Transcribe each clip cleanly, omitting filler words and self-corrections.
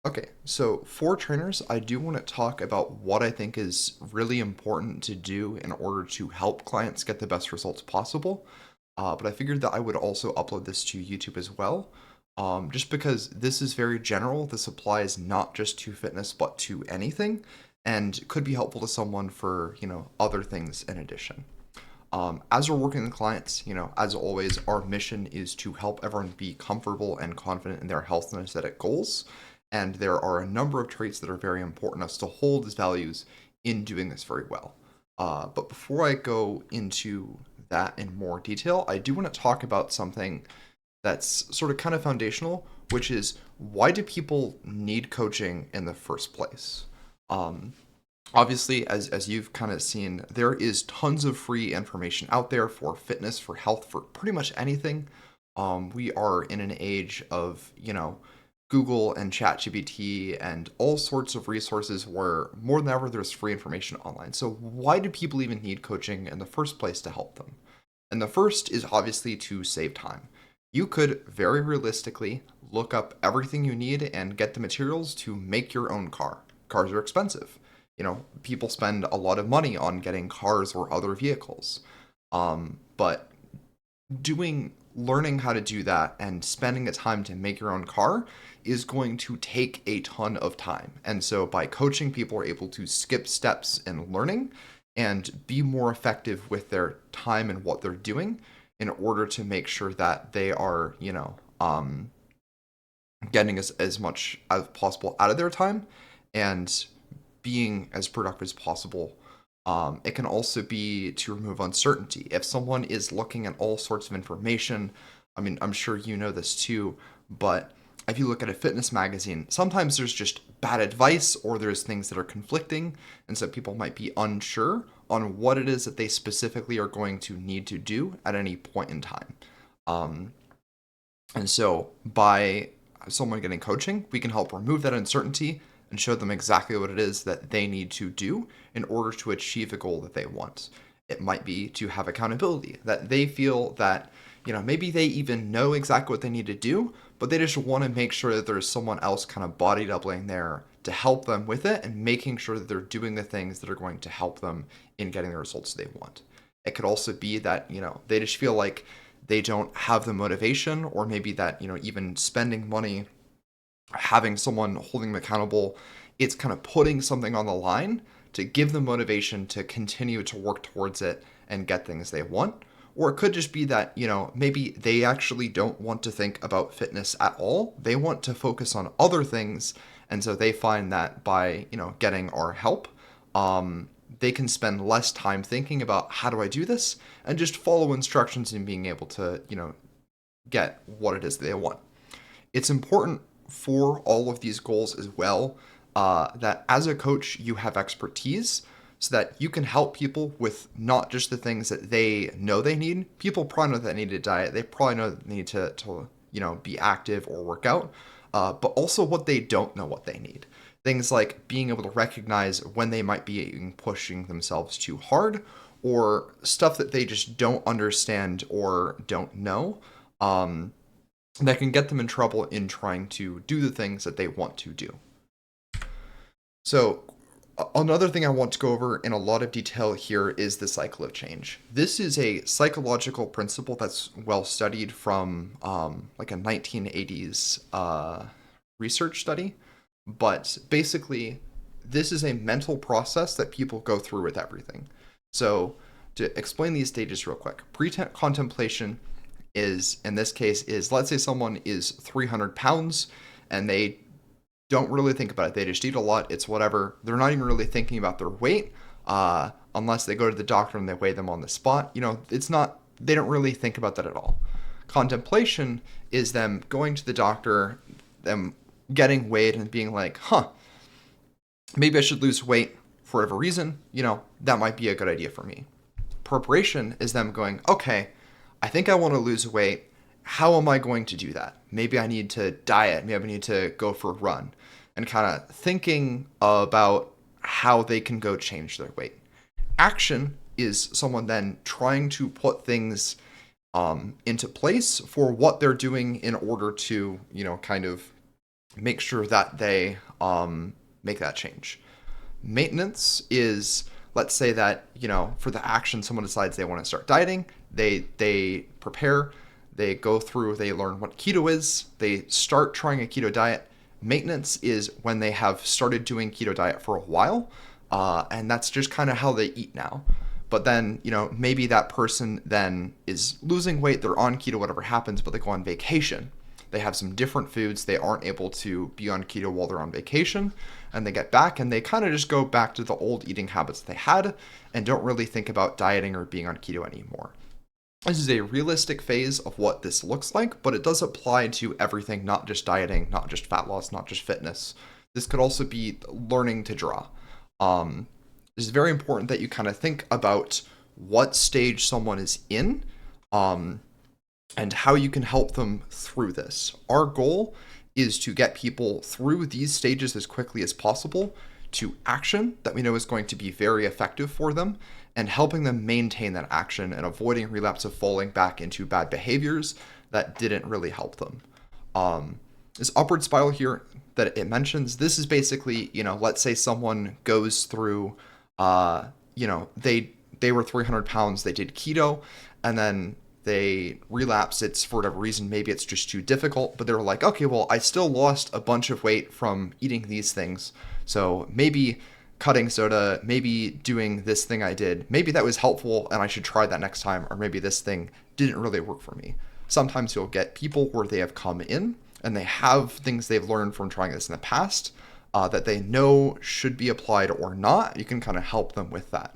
Okay, so for trainers, I do want to talk about what I think is really important to do in order to help clients get the best results possible. But I figured that I would also upload this to YouTube as well, just because this is very general. This applies not just to fitness, but to anything, and could be helpful to someone for, other things in addition. As we're working with clients, as always, our mission is to help everyone be comfortable and confident in their health and aesthetic goals. And there are a number of traits that are very important us to hold as values in doing this very well. But before I go into that in more detail, I do want to talk about something that's sort of kind of foundational, which is why do people need coaching in the first place? Um, Obviously, as you've kind of seen, there is tons of free information out there for fitness, for health, for pretty much anything. We are in an age of, Google and ChatGPT and all sorts of resources where more than ever there's free information online. So why do people even need coaching in the first place to help them? And the first is obviously to save time. You could very realistically look up everything you need and get the materials to make your own car. Cars are expensive. People spend a lot of money on getting cars or other vehicles. But learning how to do that and spending the time to make your own car is going to take a ton of time. And so by coaching, people are able to skip steps in learning and be more effective with their time and what they're doing in order to make sure that they are, getting as much as possible out of their time and being as productive as possible. It can also be to remove uncertainty. If someone is looking at all sorts of information, I mean, I'm sure you know this too, but if you look at a fitness magazine, sometimes there's just bad advice or there's things that are conflicting. And so people might be unsure on what it is that they specifically are going to need to do at any point in time. Um, and so by someone getting coaching, we can help remove that uncertainty and show them exactly what it is that they need to do in order to achieve a goal that they want. It might be to have accountability, that they feel that, maybe they even know exactly what they need to do, but they just want to make sure that there's someone else kind of body doubling there to help them with it and making sure that they're doing the things that are going to help them in getting the results they want. It could also be that, they just feel like they don't have the motivation, or maybe that, even spending money, having someone holding them accountable, it's kind of putting something on the line to give them motivation to continue to work towards it and get things they want. Or it could just be that, maybe they actually don't want to think about fitness at all. They want to focus on other things. And so they find that by, getting our help, they can spend less time thinking about how do I do this and just follow instructions and being able to, get what it is they want. It's important for all of these goals as well that as a coach, you have expertise so that you can help people with not just the things that they know they need. People probably know that they need a diet. They probably know that they need to be active or work out, but also what they don't know what they need. Things like being able to recognize when they might be pushing themselves too hard or stuff that they just don't understand or don't know. That can get them in trouble in trying to do the things that they want to do. So, another thing I want to go over in a lot of detail here is the cycle of change. This is a psychological principle that's well studied from like a 1980s research study. But basically, this is a mental process that people go through with everything. So, to explain these stages real quick, pre-contemplation is, in this case, is let's say someone is 300 pounds and they don't really think about it. They just eat a lot. It's whatever. They're not even really thinking about their weight unless they go to the doctor and they weigh them on the spot. It's not, they don't really think about that at all. Contemplation is them going to the doctor, them getting weighed and being like, maybe I should lose weight for whatever reason. That might be a good idea for me. Preparation is them going, okay, I think I want to lose weight. How am I going to do that? Maybe I need to diet. Maybe I need to go for a run. And kind of thinking about how they can go change their weight. Action is someone then trying to put things into place for what they're doing in order to, kind of make sure that they make that change. Maintenance is, let's say that, for the action, someone decides they want to start dieting, they prepare, they go through, they learn what keto is, they start trying a keto diet. Maintenance is when they have started doing keto diet for a while, and that's just kind of how they eat now. But then, maybe that person then is losing weight, they're on keto, whatever happens, but they go on vacation. They have some different foods. They aren't able to be on keto while they're on vacation, and they get back and they kind of just go back to the old eating habits they had and don't really think about dieting or being on keto anymore. This is a realistic phase of what this looks like, but it does apply to everything, not just dieting, not just fat loss, not just fitness. This could also be learning to draw. It's very important that you kind of think about what stage someone is in, and how you can help them through this. Our goal is to get people through these stages as quickly as possible to action that we know is going to be very effective for them, and helping them maintain that action and avoiding relapse of falling back into bad behaviors that didn't really help them. This upward spiral here that it mentions, this is basically, let's say someone goes through, they were 300 pounds, they did keto, and then they relapse. It's for whatever reason, maybe it's just too difficult, but they're like, okay, well, I still lost a bunch of weight from eating these things. So maybe cutting soda, maybe doing this thing I did, maybe that was helpful and I should try that next time, or maybe this thing didn't really work for me. Sometimes you'll get people where they have come in and they have things they've learned from trying this in the past that they know should be applied or not. You can kind of help them with that.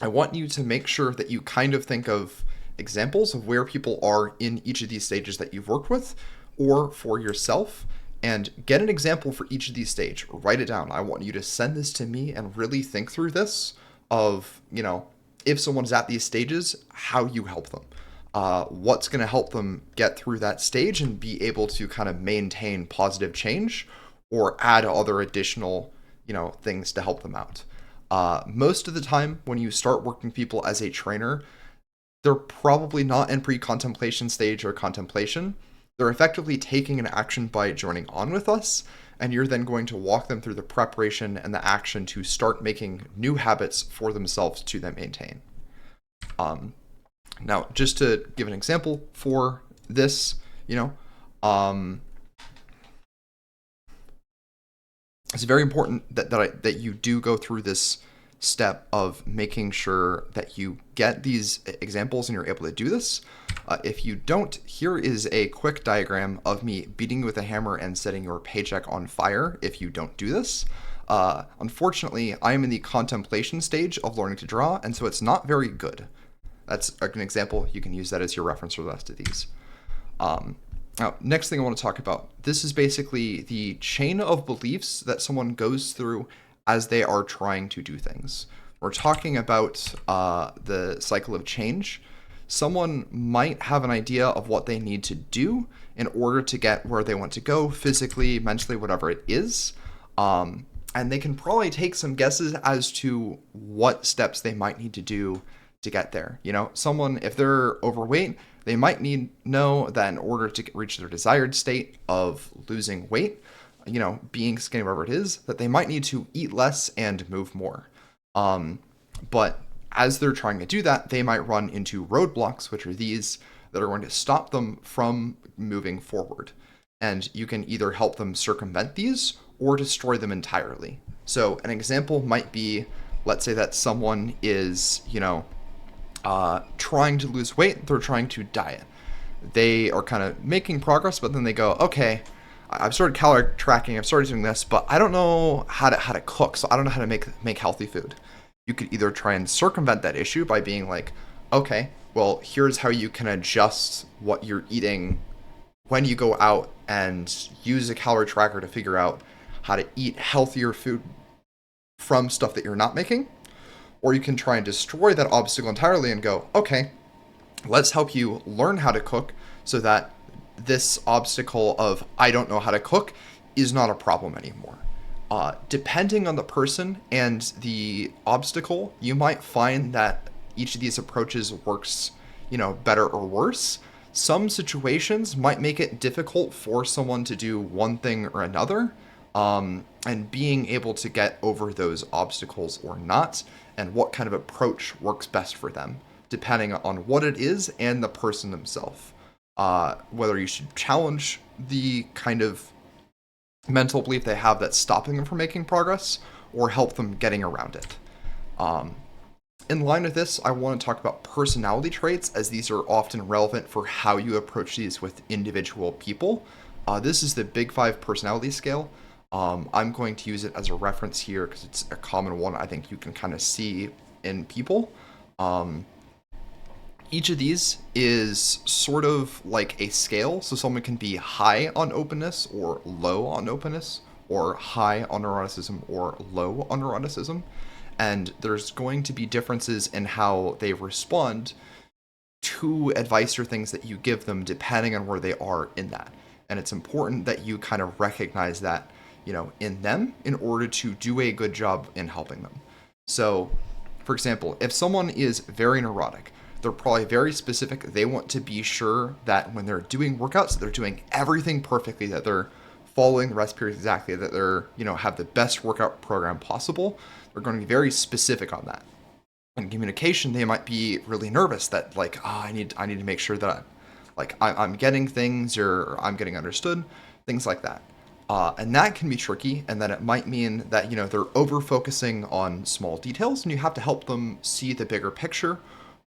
I want you to make sure that you kind of think of examples of where people are in each of these stages that you've worked with, or for yourself, and get an example for each of these stages. Write it down. I want you to send this to me and really think through this of, if someone's at these stages, how you help them. What's going to help them get through that stage and be able to kind of maintain positive change or add other additional, things to help them out. Most of the time when you start working people as a trainer, they're probably not in pre-contemplation stage or contemplation. They're effectively taking an action by joining on with us, and you're then going to walk them through the preparation and the action to start making new habits for themselves to then maintain. Now, just to give an example for this, it's very important that you do go through this step of making sure that you get these examples and you're able to do this. If you don't, here is a quick diagram of me beating you with a hammer and setting your paycheck on fire if you don't do this. Unfortunately, I am in the contemplation stage of learning to draw, and so it's not very good. That's an example. You can use that as your reference for the rest of these. Now, next thing I want to talk about, this is basically the chain of beliefs that someone goes through as they are trying to do things. We're talking about the cycle of change. Someone might have an idea of what they need to do in order to get where they want to go physically, mentally, whatever it is. And they can probably take some guesses as to what steps they might need to do to get there. Someone, if they're overweight, they might know that in order to reach their desired state of losing weight, being skinny, whatever it is, that they might need to eat less and move more. But as they're trying to do that, they might run into roadblocks, which are these that are going to stop them from moving forward. And you can either help them circumvent these or destroy them entirely. So an example might be, let's say that someone is, trying to lose weight, they're trying to diet. They are kind of making progress, but then they go, okay, I've started calorie tracking, I've started doing this, but I don't know how to cook, so I don't know how to make healthy food. You could either try and circumvent that issue by being like, okay, well, here's how you can adjust what you're eating when you go out and use a calorie tracker to figure out how to eat healthier food from stuff that you're not making. Or you can try and destroy that obstacle entirely and go, okay, let's help you learn how to cook so that this obstacle of I don't know how to cook is not a problem anymore. Depending on the person and the obstacle, you might find that each of these approaches works, better or worse. some situations might make it difficult for someone to do one thing or another, and being able to get over those obstacles or not, and what kind of approach works best for them, depending on what it is and the person themselves. Whether you should challenge the kind of mental belief they have that's stopping them from making progress, or help them getting around it. Um, in line with this, I want to talk about personality traits, as these are often relevant for how you approach these with individual people. This is the Big Five personality scale. I'm going to use it as a reference here because it's a common one I think you can kind of see in people. Each of these is sort of like a scale, so someone can be high on openness or low on openness, or high on neuroticism or low on neuroticism. And there's going to be differences in how they respond to advice or things that you give them depending on where they are in that. And it's important that you kind of recognize that, in them in order to do a good job in helping them. So, for example, if someone is very neurotic, they're probably very specific. They want to be sure that when they're doing workouts, they're doing everything perfectly, that they're following the rest periods exactly, that they're, have the best workout program possible. They're going to be very specific on that. In communication, they might be really nervous that I need to make sure that I'm getting things, or I'm getting understood, things like that. And that can be tricky, and then it might mean that, they're over focusing on small details, and you have to help them see the bigger picture,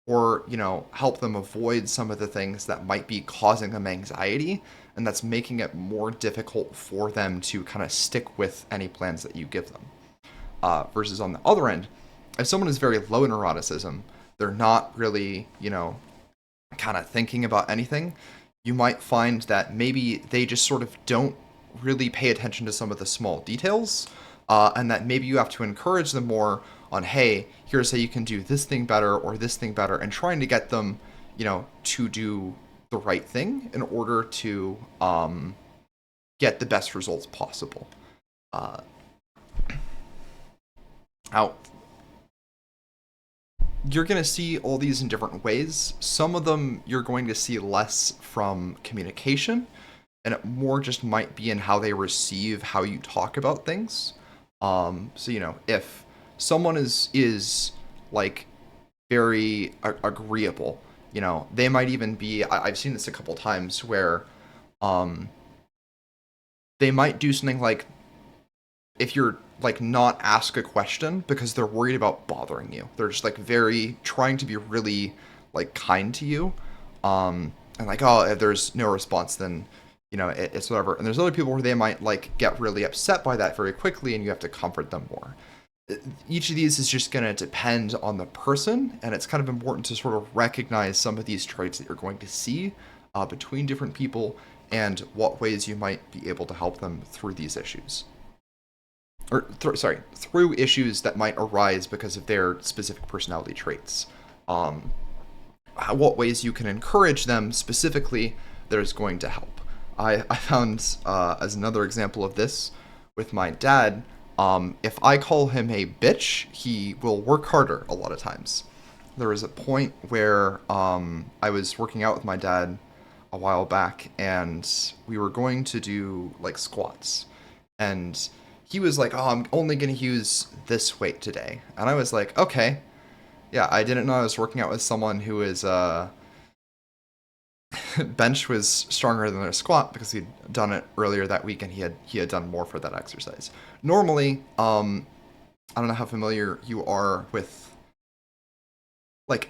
or, help them avoid some of the things that might be causing them anxiety, and that's making it more difficult for them to kind of stick with any plans that you give them. Versus on the other end, if someone is very low in neuroticism, they're not really, kind of thinking about anything, you might find that maybe they just sort of don't really pay attention to some of the small details, and that maybe you have to encourage them more on, hey, here's how you can do this thing better or this thing better, and trying to get them, to do the right thing in order to get the best results possible. Now, you're going to see all these in different ways. Some of them you're going to see less from communication, and it more just might be in how they receive how you talk about things. So, if someone is like very agreeable, they might even be, I've seen this a couple times where they might do something like, if you're not ask a question because they're worried about bothering you. They're just very trying to be really kind to you. And oh, if there's no response, then it's whatever. And there's other people where they might get really upset by that very quickly, and you have to comfort them more. Each of these is just going to depend on the person, and it's kind of important to sort of recognize some of these traits that you're going to see between different people, and what ways you might be able to help them through these issues. Through issues that might arise because of their specific personality traits. What ways you can encourage them specifically that is going to help. I found, as another example of this, with my dad, if I call him a bitch, he will work harder a lot of times. There was a point where I was working out with my dad a while back, and we were going to do squats. And he was like, oh, I'm only going to use this weight today. And I was like, okay. Yeah, I didn't know I was working out with someone who is, bench was stronger than their squat because he'd done it earlier that week, and he had done more for that exercise. Normally, I don't know how familiar you are with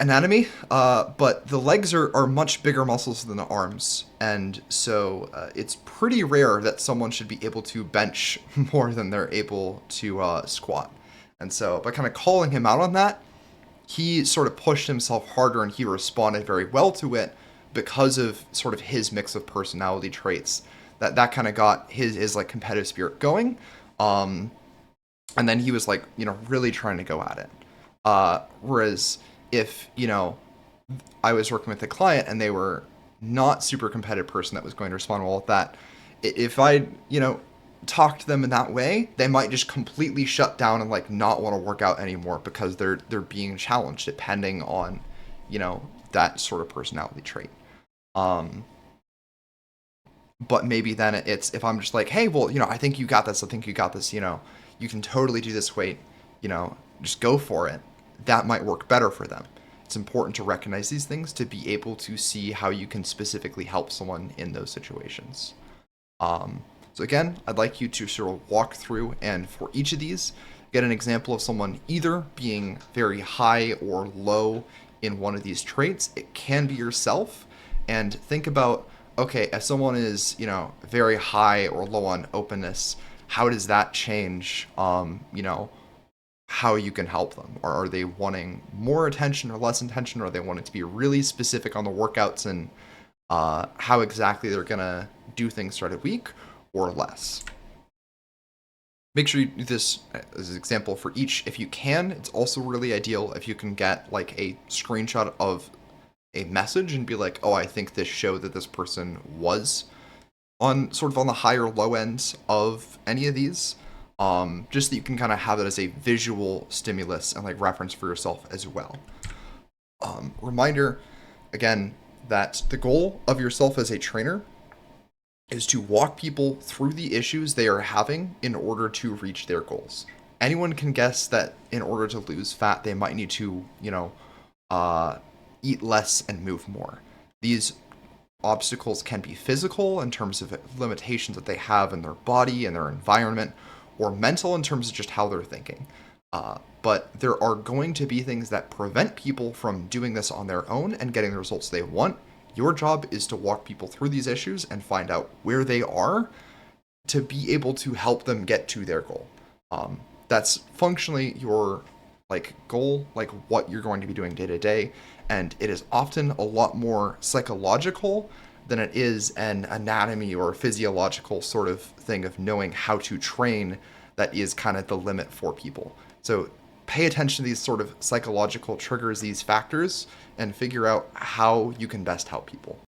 anatomy, but the legs are much bigger muscles than the arms, and so it's pretty rare that someone should be able to bench more than they're able to squat. And so by kind of calling him out on that, he sort of pushed himself harder, and he responded very well to it because of sort of his mix of personality traits. That kind of got his competitive spirit going, and then he was really trying to go at it. Whereas if, I was working with a client and they were not super competitive person that was going to respond well with that, if I, talk to them in that way, they might just completely shut down and not want to work out anymore because they're being challenged depending on, that sort of personality trait. Um, but maybe then it's if I'm just like, hey, well, I think you got this. I think you got this. You can totally do this. Wait, just go for it. That might work better for them. It's important to recognize these things to be able to see how you can specifically help someone in those situations. So again, I'd like you to sort of walk through and for each of these, get an example of someone either being very high or low in one of these traits. It can be yourself, and think about, okay, if someone is, very high or low on openness, how does that change, how you can help them? Or are they wanting more attention or less attention? Or are they wanting to be really specific on the workouts and how exactly they're going to do things throughout a week or less? Make sure you do this as an example for each if you can. It's also really ideal if you can get like a screenshot of a message and be like, oh, I think this showed that this person was on sort of on the high or low end of any of these. Just that you can kind of have it as a visual stimulus and like reference for yourself as well. Reminder, again, that the goal of yourself as a trainer is to walk people through the issues they are having in order to reach their goals. Anyone can guess that in order to lose fat, they might need to, eat less and move more. These obstacles can be physical in terms of limitations that they have in their body and their environment, or mental in terms of just how they're thinking. But there are going to be things that prevent people from doing this on their own and getting the results they want. Your job is to walk people through these issues and find out where they are to be able to help them get to their goal. That's functionally your goal, like what you're going to be doing day to day, and it is often a lot more psychological than it is an anatomy or physiological sort of thing of knowing how to train that is kind of the limit for people. So pay attention to these sort of psychological triggers, these factors, and figure out how you can best help people.